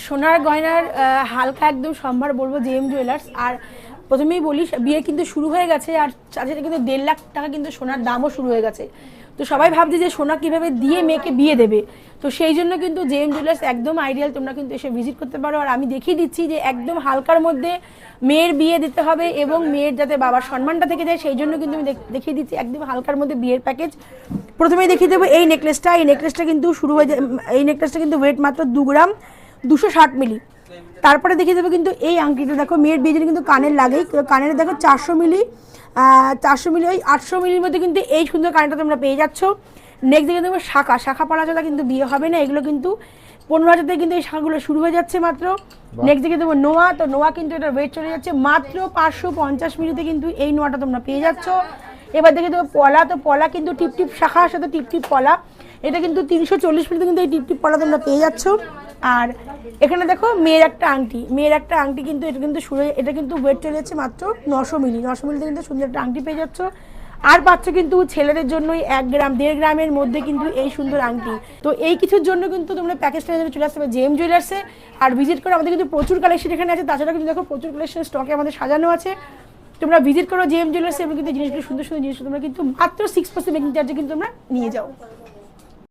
সোনার গয়নার হালকা একদম সম্ভার বলবো জেএম জুয়েলার্স। আর প্রথমেই বলি বিয়ে কিন্তু শুরু হয়ে গেছে, আর সাথে সাথে কিন্তু 1.5 লাখ টাকা কিন্তু সোনার দামও শুরু হয়ে গেছে। তো সবাই ভাবছে যে সোনা কীভাবে দিয়ে মেয়েকে বিয়ে দেবে, তো সেই জন্য কিন্তু জেএম জুয়েলার্স একদম আইডিয়াল। তোমরা কিন্তু এসে ভিজিট করতে পারো। আর আমি দেখিয়ে দিচ্ছি যে একদম হালকার মধ্যে মেয়ের বিয়ে দিতে হবে এবং মেয়ের যাতে বাবার সম্মানটা থেকে যায়, সেই জন্য কিন্তু আমি দেখিয়ে দিচ্ছি একদম হালকার মধ্যে বিয়ের প্যাকেজ। প্রথমেই দেখিয়ে দেবো এই নেকলেসটা কিন্তু শুরু হয়ে যায়। এই নেকলেসটা কিন্তু ওয়েট মাত্র 2 গ্রাম 260 মিলি। তারপরে দেখিয়ে দেবো কিন্তু এই আংটিটা, দেখো মেয়ের বিয়ে কিন্তু কানের লাগেই, কানের দেখো 400 মিলি, 400 মিলি ওই 800 মিলির মধ্যে কিন্তু এই সুন্দর কানেরটা তোমরা পেয়ে যাচ্ছ। নেক্সট দেখে দেবো শাখা পলা ছাড়া কিন্তু বিয়ে হবে না, এগুলো কিন্তু 15,000 থেকে কিন্তু এই শাখাগুলো শুরু হয়ে যাচ্ছে মাত্র। নেক্সট দেখে দেবো নোয়া, তো নোয়া কিন্তু এটা ওয়েট চলে যাচ্ছে মাত্র 550 মিলিতে কিন্তু এই নোয়াটা তোমরা পেয়ে যাচ্ছ। এবার দেখে দেবো পলা, তো পলা কিন্তু টিপ শাখার সাথে টিপ পলা, এটা কিন্তু 340 মিলিতে কিন্তু এই টিপ পলা তোমরা পেয়ে যাচ্ছ। আর এখানে দেখো মেয়ের একটা আংটি কিন্তু এটা কিন্তু ওয়েট চলে যাচ্ছে মাত্র 900 মিলিতে কিন্তু সুন্দর একটা আংটি পেয়ে যাচ্ছ। আর পাচ্ছ কিন্তু ছেলেদের জন্যই 1 গ্রাম 1.5 গ্রামের মধ্যে কিন্তু এই সুন্দর আংটি। তো এই কিছুর জন্য কিন্তু তোমরা প্যাকেজটা চলে আসতে হবে জেএম জুয়েলার্সে। আর ভিজিট করে, আমাদের কিন্তু প্রচুর কালেকশন এখানে আছে, তাছাড়া কিন্তু দেখো প্রচুর কালেকশন স্টকে আমাদের সাজানো আছে। তোমরা ভিজিট করো জেএম জুয়েলার্সে এবং কিন্তু জিনিসগুলো সুন্দর জিনিস তোমরা কিন্তু মাত্র 6% মেকিং চার্জে কিন্তু তোমরা নিয়ে যাও।